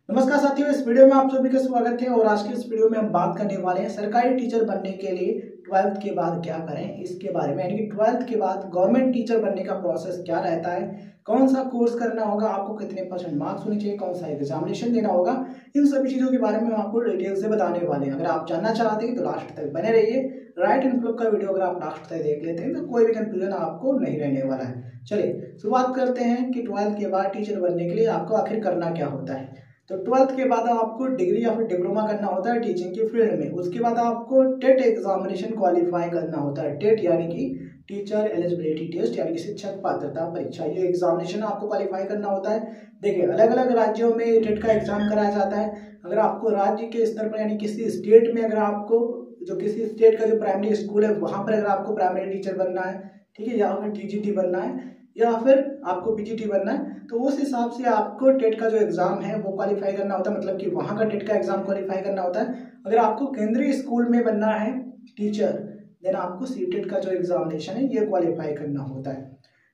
नमस्कार साथियों, इस वीडियो में आप सभी का स्वागत है। और आज की इस वीडियो में हम बात करने वाले हैं सरकारी टीचर बनने के लिए 12th के बाद क्या करें इसके बारे में। यानी कि 12th के बाद गवर्नमेंट टीचर बनने का प्रोसेस क्या रहता है, कौन सा कोर्स करना होगा, आपको कितने परसेंट मार्क्स होने चाहिए, कौन सा एग्जामिनेशन देना होगा, इन सभी चीज़ों के बारे में हम आपको डिटेल से बताने वाले हैं। अगर आप जानना चाहते हैं तो लास्ट तक बने रहिए। राइट एंड फ्लिप का वीडियो अगर आप लास्ट तक देख लेते हैं तो कोई भी कंफ्यूजन आपको नहीं रहने वाला है। चलिए शुरुआत करते हैं कि 12th के बाद टीचर बनने के लिए आपको आखिर करना क्या होता है। तो 12th के बाद आपको डिग्री या फिर डिप्लोमा करना होता है टीचिंग की फील्ड में। उसके बाद आपको टेट एग्जामिनेशन क्वालिफाई करना होता है। टेट यानी कि टीचर एलिजिबिलिटी टेस्ट, यानी कि शिक्षक पात्रता परीक्षा। ये एग्जामिनेशन आपको क्वालिफाई करना होता है। देखिए, अलग अलग राज्यों में टेट का एग्जाम कराया जाता है। अगर आपको राज्य के स्तर पर यानी किसी स्टेट में, अगर आपको जो किसी स्टेट का जो प्राइमरी स्कूल है वहां पर अगर आपको प्राइमरी टीचर बनना है, ठीक है, या फिर टीजीटी बनना है या फिर आपको पीजीटी बनना है, तो उस हिसाब से आपको टेट का जो एग्जाम है वो क्वालिफाई करना होता है। मतलब कि वहां का टेट का एग्जाम क्वालिफाई करना होता है। अगर आपको केंद्रीय स्कूल में बनना है टीचर, देन आपको सीटेट का जो एग्जामिनेशन है ये क्वालिफाई करना होता है।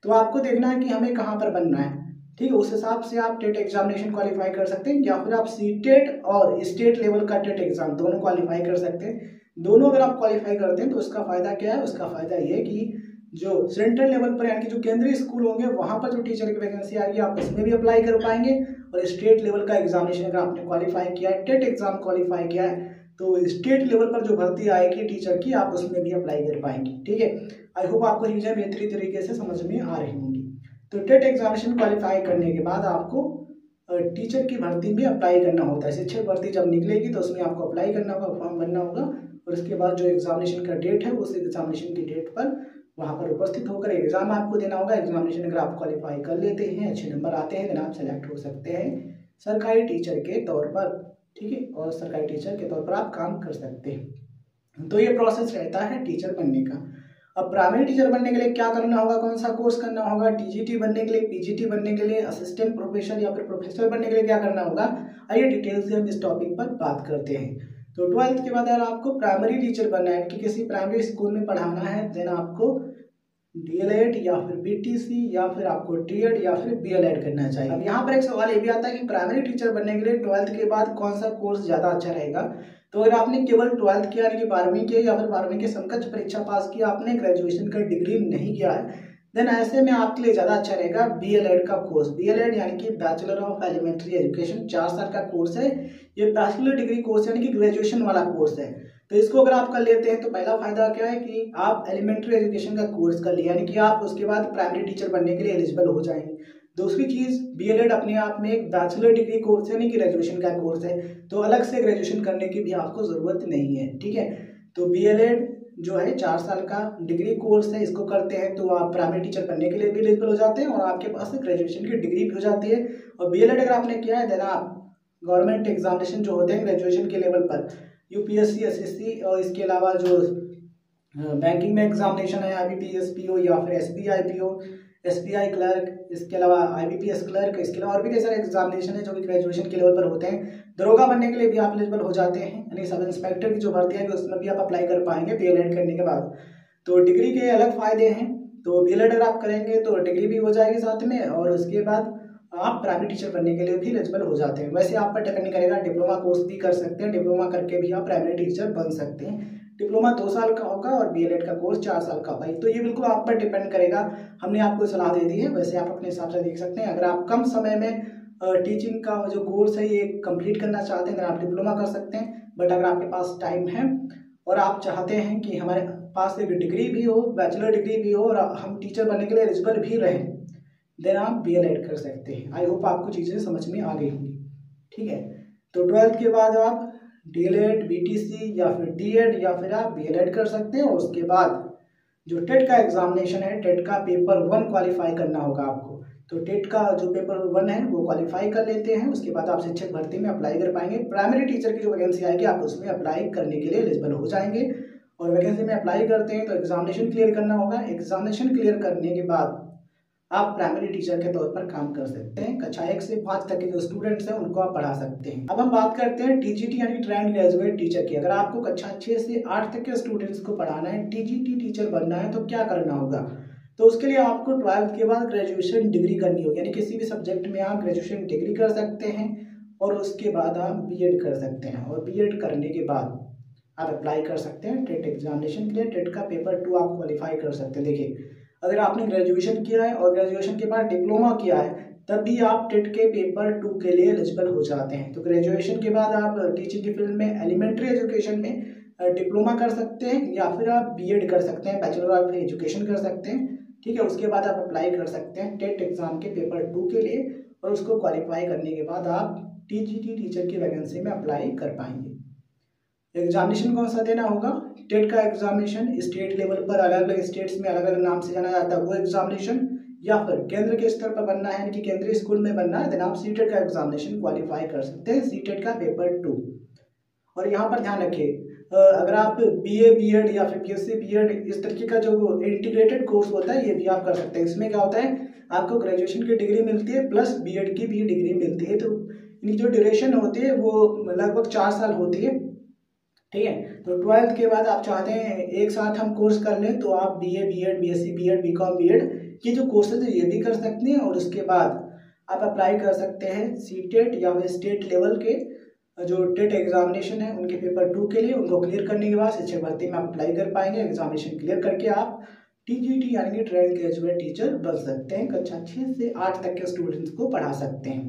तो आपको देखना है कि हमें कहाँ पर बनना है, ठीक है, उस हिसाब से आप टेट एग्जामिनेशन क्वालिफाई कर सकते हैं, या फिर आप सीटेट और स्टेट लेवल का टेट एग्जाम दोनों क्वालिफाई कर सकते हैं। दोनों अगर आप क्वालिफाई करते हैं तो उसका फायदा क्या है, उसका फायदा ये कि जो सेंट्रल लेवल पर यानी कि जो केंद्रीय स्कूल होंगे वहां पर जो टीचर की वैकेंसी आएगी आप उसमें भी अप्लाई कर पाएंगे। और स्टेट लेवल का एग्जामिनेशन अगर आपने क्वालिफाई किया है, टेट एग्जाम क्वालिफाई किया है, तो स्टेट लेवल पर जो भर्ती आएगी टीचर की आप उसमें भी अप्लाई कर पाएंगे। ठीक है, आई होप आपको चीजें बेहतरीन तरीके से समझ में आ रही होंगी। तो टेट एग्जामिनेशन क्वालिफाई करने के बाद आपको टीचर की भर्ती में अप्लाई करना होता है। शिक्षक भर्ती जब निकलेगी तो उसमें आपको अप्लाई करना होगा, फॉर्म भरना होगा, और उसके बाद जो एग्जामिनेशन का डेट है उस एग्जामिनेशन की डेट पर वहाँ पर उपस्थित होकर एग्जाम आपको देना होगा। एग्जामिनेशन अगर आप क्वालिफाई कर लेते हैं, अच्छे नंबर आते हैं, देन आप सेलेक्ट हो सकते हैं सरकारी टीचर के तौर पर। ठीक है, और सरकारी टीचर के तौर पर आप काम कर सकते हैं। तो ये प्रोसेस रहता है टीचर बनने का। अब प्राइमरी टीचर बनने के लिए क्या करना होगा, कौन सा कोर्स करना होगा, टीजीटी बनने के लिए, पीजीटी बनने के लिए, असिस्टेंट प्रोफेसर या फिर प्रोफेसर बनने के लिए क्या करना होगा, आइए डिटेल से हम इस टॉपिक पर बात करते हैं। तो 12th के बाद अगर आपको प्राइमरी टीचर बनना है कि किसी प्राइमरी स्कूल में पढ़ाना है, देन आपको डीएलएड या फिर बीटीसी या फिर आपको टीएड या फिर बीएलएड करना चाहिए। अब यहाँ पर एक सवाल ये भी आता है कि प्राइमरी टीचर बनने के लिए 12th के बाद कौन सा कोर्स ज्यादा अच्छा रहेगा। तो अगर आपने केवल 12th किया यानी कि 12वीं के या फिर 12वीं के समकक्ष परीक्षा पास किया, आपने ग्रेजुएशन का डिग्री नहीं किया है, देन ऐसे में आपके लिए ज्यादा अच्छा रहेगा बीएलएड का कोर्स। बीएलएड यानी कि बैचलर ऑफ एलिमेंट्री एजुकेशन, 4 साल का कोर्स है। ये बैचलर डिग्री कोर्स यानी कि ग्रेजुएशन वाला कोर्स है। तो इसको अगर आप कर लेते हैं तो पहला फायदा क्या है कि आप एलिमेंट्री एजुकेशन का कोर्स कर लिया, यानी कि आप उसके बाद प्राइमरी टीचर बनने के लिए एलिजिबल हो जाएंगे। दूसरी चीज, बीएलएड अपने आप में एक बैचलर डिग्री कोर्स है, यानी कि ग्रेजुएशन का कोर्स है, तो अलग से ग्रेजुएशन करने की भी आपको जरूरत नहीं है। ठीक है, तो बीएलएड जो है 4 साल का डिग्री कोर्स है, इसको करते हैं तो आप प्राइमरी टीचर बनने के लिए भी एलिजिबल हो जाते हैं और आपके पास ग्रेजुएशन की डिग्री भी हो जाती है। और बीएलएड अगर आपने किया है, देन आप गवर्नमेंट एग्जामिनेशन जो होते हैं ग्रेजुएशन के लेवल पर, यूपीएससी, एसएससी, और इसके अलावा जो बैंकिंग में एग्जामिनेशन है आईबीपीएस पीओ या फिर एसबीआई पीओ, एसबीआई क्लर्क, इसके अलावा आईबीपीएस क्लर्क, इसके अलावा और भी कई सारे एग्जामिनेशन है जो कि ग्रेजुएशन के लेवल पर होते हैं। दरोगा बनने के लिए भी आप एलिजिबल हो जाते हैं, यानी सब इंस्पेक्टर की जो भर्ती है उसमें भी आप अप्लाई कर पाएंगे बीएलएड करने के बाद। तो डिग्री के अलग फायदे हैं। तो बीएलएड अगर आप करेंगे तो डिग्री भी हो जाएगी साथ में, और उसके बाद आप प्राइमरी टीचर बनने के लिए भी एलिजिबल हो जाते हैं। वैसे आप पर डिपेंड करेगा, डिप्लोमा कोर्स भी कर सकते हैं, डिप्लोमा करके भी आप प्राइमरी टीचर बन सकते हैं। डिप्लोमा 2 साल का होगा और बीएलएड का कोर्स 4 साल का होगा। तो ये बिल्कुल आप पर डिपेंड करेगा, हमने आपको सलाह दे दी है, वैसे आप अपने हिसाब से देख सकते हैं। अगर आप कम समय में टीचिंग का जो कोर्स है ये कंप्लीट करना चाहते हैं तो आप डिप्लोमा कर सकते हैं। बट अगर आपके पास टाइम है और आप चाहते हैं कि हमारे पास एक डिग्री भी हो, बैचलर डिग्री भी हो, और हम टीचर बनने के लिए एलिजिबल भी रहें, देन आप बीएलएड कर सकते हैं। आई होप आपको चीज़ें समझ में आ गई होंगी। ठीक है, तो 12th के बाद आप डीएलएड, बीटीसी या फिर डीएड या फिर आप बीएलएड कर सकते हैं। और उसके बाद जो टेट का एग्जामिनेशन है, टेट का पेपर 1 क्वालिफाई करना होगा आपको। तो टेट का जो पेपर 1 है वो क्वालिफाई कर लेते हैं, उसके बाद आप शिक्षक भर्ती में अप्लाई कर पाएंगे। प्राइमरी टीचर की जो वैकेंसी आएगी आप उसमें अप्लाई करने के लिए एलिजिबल हो जाएंगे। और वैकेंसी में अप्लाई करते हैं तो एग्जामिनेशन क्लियर करना होगा। एग्जामिनेशन क्लियर करने के बाद आप प्राइमरी टीचर के तौर पर काम कर सकते हैं। कक्षा 1 से 5 तक के जो स्टूडेंट्स हैं उनको आप पढ़ा सकते हैं। अब हम बात करते हैं टीजीटी यानी ट्रेंड ग्रेजुएट टीचर की। अगर आपको कक्षा 6 से 8 तक के स्टूडेंट्स को पढ़ाना है, टीजीटी टीचर बनना है, तो क्या करना होगा। तो उसके लिए आपको 12th के बाद ग्रेजुएशन डिग्री करनी होगी, यानी किसी भी सब्जेक्ट में आप ग्रेजुएशन डिग्री कर सकते हैं। और उसके बाद आप बीएड कर सकते हैं। और बीएड करने के बाद आप अप्लाई कर सकते हैं टेट एग्जामिनेशन के लिए। टेट का पेपर 2 आप क्वालिफाई कर सकते हैं। देखिए, अगर आपने ग्रेजुएशन किया है और ग्रेजुएशन के बाद डिप्लोमा किया है तब भी आप टेट के पेपर 2 के लिए एलिजिबल हो जाते हैं। तो ग्रेजुएशन के बाद आप टीचिंग की फील्ड में एलिमेंट्री एजुकेशन में डिप्लोमा कर सकते हैं या फिर आप बीएड कर सकते हैं, बैचलर ऑफ एजुकेशन कर सकते हैं। ठीक है, उसके बाद आप अप्लाई कर सकते हैं टेट एग्जाम के पेपर 2 के लिए और उसको क्वालिफाई करने के बाद आप टीजीटी टीचर की वैकेंसी में अप्लाई कर पाएंगे। एग्जामिनेशन कौन सा देना होगा? टेट का एग्जामिनेशन स्टेट लेवल पर अलग अलग स्टेट्स में अलग अलग नाम से जाना जाता है वो एग्जामिनेशन, या फिर केंद्र के स्तर पर बनना है, यानी कि केंद्रीय स्कूल में बनना है, देन आप सीटेट का एग्जामिनेशन क्वालिफाई कर सकते हैं, सीटेट का पेपर 2। और यहाँ पर ध्यान रखिए, अगर आप बीए बीएड या फिर बीएससी बीएड इस तरीके का जो इंटीग्रेटेड कोर्स होता है ये भी आप कर सकते हैं। इसमें क्या होता है, आपको ग्रेजुएशन की डिग्री मिलती है प्लस बीएड की भी डिग्री मिलती है। तो इनकी जो ड्यूरेशन होती है वो लगभग 4 साल होती है। ठीक है, तो 12th के बाद आप चाहते हैं एक साथ हम कोर्स कर लें तो आप BA BEd BSc BEd BCom BEd ये जो कोर्सेज है ये भी कर सकते हैं। और उसके बाद आप अप्लाई कर सकते हैं सीटेट या फिर स्टेट लेवल के जो टेट एग्जामिनेशन है उनके पेपर 2 के लिए। उनको क्लियर करने के बाद शिक्षक भर्ती में आप अप्लाई कर पाएंगे। एग्जामिनेशन क्लियर करके आप टीजीटी यानी कि ट्रेंड ग्रेजुएट टीचर बन सकते हैं। कक्षा 6 से 8 तक के स्टूडेंट्स को पढ़ा सकते हैं।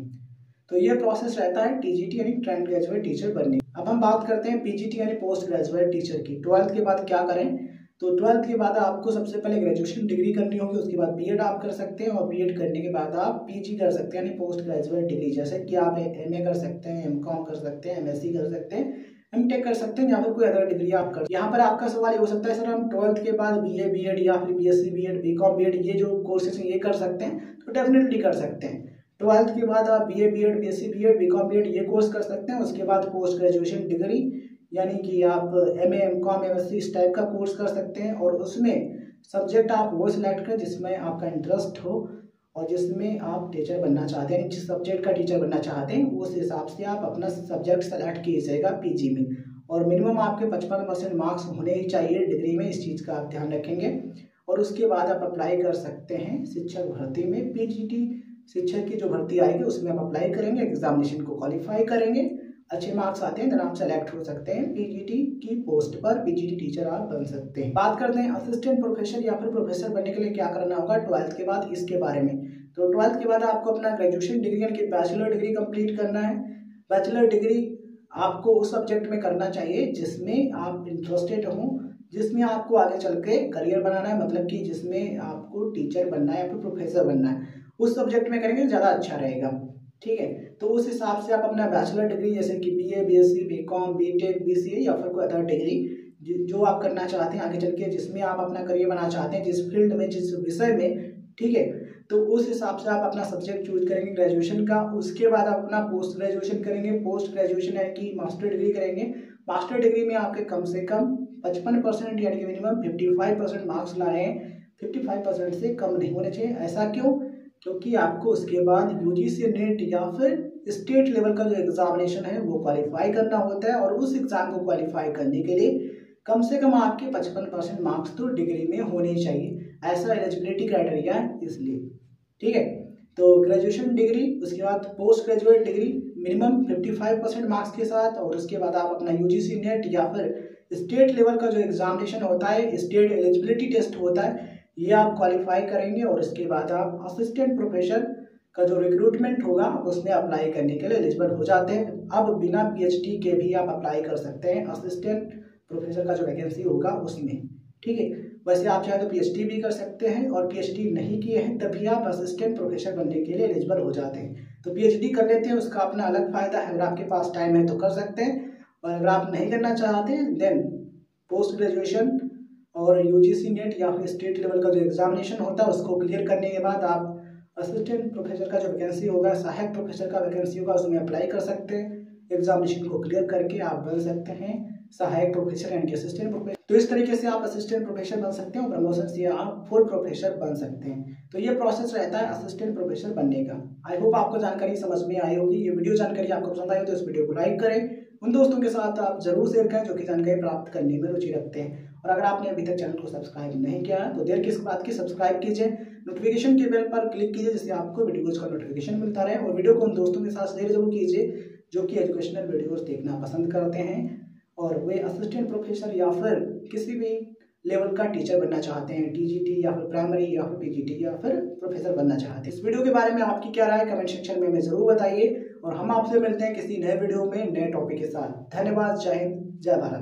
तो ये प्रोसेस रहता है टीजीटी यानी ट्रेंड ग्रेजुएट टीचर बनने। अब हम बात करते हैं पीजीटी यानी पोस्ट ग्रेजुएट टीचर की। 12th के बाद क्या करें? तो 12th के बाद आपको सबसे पहले ग्रेजुएशन डिग्री करनी होगी, उसके बाद बीएड आप कर सकते हैं और बीएड करने के बाद आप पीजी कर सकते हैं यानी पोस्ट ग्रेजुएट डिग्री। जैसे कि आप एमए कर सकते हैं, एमकॉम कर सकते हैं, एमएससी कर सकते हैं, एमटेक कर सकते हैं या फिर कोई अदर डिग्री आप कर। यहाँ पर आपका सवाल ये हो सकता है सर हम 12th के बाद बीए बीएड या फिर बीएससी बीएड बीकॉम बीएड ये जो कोर्सेज हैं ये कर सकते हैं? तो डेफिनेटली कर सकते हैं। 12th के बाद आप BA BEd BSc BEd BCom BEd ये कोर्स कर सकते हैं। उसके बाद पोस्ट ग्रेजुएशन डिग्री यानी कि आप एमए एमकॉम एमएससी इस टाइप का कोर्स कर सकते हैं। और उसमें सब्जेक्ट आप वो सिलेक्ट करें जिसमें आपका इंटरेस्ट हो और जिसमें आप टीचर बनना चाहते हैं, जिस सब्जेक्ट का टीचर बनना चाहते हैं उस हिसाब से आप अपना सब्जेक्ट सेलेक्ट कीजिएगा पीजी में। और मिनिमम आपके 55% मार्क्स होने ही चाहिए डिग्री में, इस चीज़ का आप ध्यान रखेंगे। और उसके बाद आप अप्लाई कर सकते हैं शिक्षक भर्ती में। पीजीटी शिक्षक की जो भर्ती आएगी उसमें आप अप्लाई करेंगे, एग्जामिनेशन को क्वालिफाई करेंगे, अच्छे मार्क्स आते हैं तो आप सेलेक्ट हो सकते हैं पीजीटी की पोस्ट पर, पीजीटी टीचर आप बन सकते हैं। बात करते हैं असिस्टेंट प्रोफेसर या फिर प्रोफेसर बनने के लिए क्या करना होगा 12th के बाद, इसके बारे में। तो 12th के बाद आपको अपना ग्रेजुएशन डिग्री यानी कि बैचलर डिग्री कंप्लीट करना है। बैचलर डिग्री आपको उस सब्जेक्ट में करना चाहिए जिसमें आप इंटरेस्टेड हों, जिसमें आपको आगे चल के करियर बनाना है, मतलब कि जिसमें आपको टीचर बनना है या फिर प्रोफेसर बनना है, उस सब्जेक्ट में करेंगे ज़्यादा अच्छा रहेगा। ठीक है, तो उस हिसाब से आप अपना बैचलर डिग्री जैसे कि BA BSc BCom BTech BCA या फिर कोई अदर डिग्री जो आप करना चाहते हैं आगे चल के, जिसमें आप अपना करियर बनाना चाहते हैं, जिस फील्ड में जिस विषय में, ठीक है, तो उस हिसाब से आप अपना सब्जेक्ट चूज करेंगे ग्रेजुएशन का। उसके बाद आप अपना पोस्ट ग्रेजुएशन करेंगे। पोस्ट ग्रेजुएशन यानी कि मास्टर डिग्री करेंगे। मास्टर डिग्री में आपके कम से कम 55% यानी कि मिनिमम 55% मार्क्स लाए हैं, 55% से कम नहीं होने चाहिए। ऐसा क्यों? क्योंकि आपको उसके बाद यूजीसी नेट या फिर स्टेट लेवल का जो एग्जामिनेशन है वो क्वालिफाई करना होता है। और उस एग्जाम को क्वालिफाई करने के लिए कम से कम आपके 55% मार्क्स तो डिग्री में होने चाहिए, ऐसा एलिजिबिलिटी क्राइटेरिया है इसलिए। ठीक है, तो ग्रेजुएशन डिग्री, उसके बाद post graduate degree minimum 55% marks के साथ, और उसके बाद आप अपना यूजीसी नेट या फिर स्टेट लेवल का जो एग्जामिनेशन होता है, स्टेट एलिजिबिलिटी टेस्ट होता है, ये आप क्वालिफाई करेंगे। और इसके बाद आप असिस्टेंट प्रोफेसर का जो रिक्रूटमेंट होगा उसमें अप्लाई करने के लिए एलिजिबल हो जाते हैं। अब बिना पीएचडी के भी आप अप्लाई कर सकते हैं असिस्टेंट प्रोफेसर का जो वैकेंसी होगा उसमें। ठीक है, वैसे आप चाहे तो पीएचडी भी कर सकते हैं और पीएचडी नहीं किए हैं तभी आप असिस्टेंट प्रोफेसर बनने के लिए एलिजिबल हो जाते हैं। तो पीएचडी कर लेते हैं, उसका अपना अलग फायदा है, अगर आपके पास टाइम है तो कर सकते हैं, और अगर आप नहीं करना चाहते हैं देन पोस्ट ग्रेजुएशन और यूजीसी नेट या फिर स्टेट लेवल का जो एग्जामिनेशन होता है उसको क्लियर करने के बाद आप असिस्टेंट प्रोफेसर का जो वैकेंसी होगा, सहायक प्रोफेसर का वैकेंसी होगा, उसमें अप्लाई कर सकते हैं। एग्जामिनेशन को क्लियर करके आप बन सकते हैं सहायक प्रोफेसर यानी कि असिस्टेंट प्रोफेसर। तो इस तरीके से आप असिस्टेंट प्रोफेसर बन सकते हैं और प्रमोशन से आप फुल प्रोफेसर बन सकते हैं। तो ये प्रोसेस रहता है असिस्टेंट प्रोफेसर बनने का। आई होप आपको जानकारी समझ में आई होगी। ये वीडियो जानकारी आपको पसंद आई हो तो इस वीडियो को लाइक करें, उन दोस्तों के साथ आप जरूर शेयर करें जो कि जानकारी प्राप्त करने में रुचि रखते हैं। और अगर आपने अभी तक चैनल को सब्सक्राइब नहीं किया तो देर किस बात की, सब्सक्राइब कीजिए, नोटिफिकेशन के बेल पर क्लिक कीजिए जिससे आपको वीडियोज का नोटिफिकेशन मिलता रहे। और वीडियो को उन दोस्तों के साथ शेयर जरूर कीजिए जो कि एजुकेशनल वीडियोस देखना पसंद करते हैं और वे असिस्टेंट प्रोफेसर या फिर किसी भी लेवल का टीचर बनना चाहते हैं, टीजीटी या फिर प्राइमरी या फिर पीजीटी या फिर प्रोफेसर बनना चाहते हैं। इस वीडियो के बारे में आपकी क्या राय है कमेंट सेक्शन में हमें जरूर बताइए और हम आपसे मिलते हैं किसी नए वीडियो में नए टॉपिक के साथ। धन्यवाद। जय हिंद, जय भारत।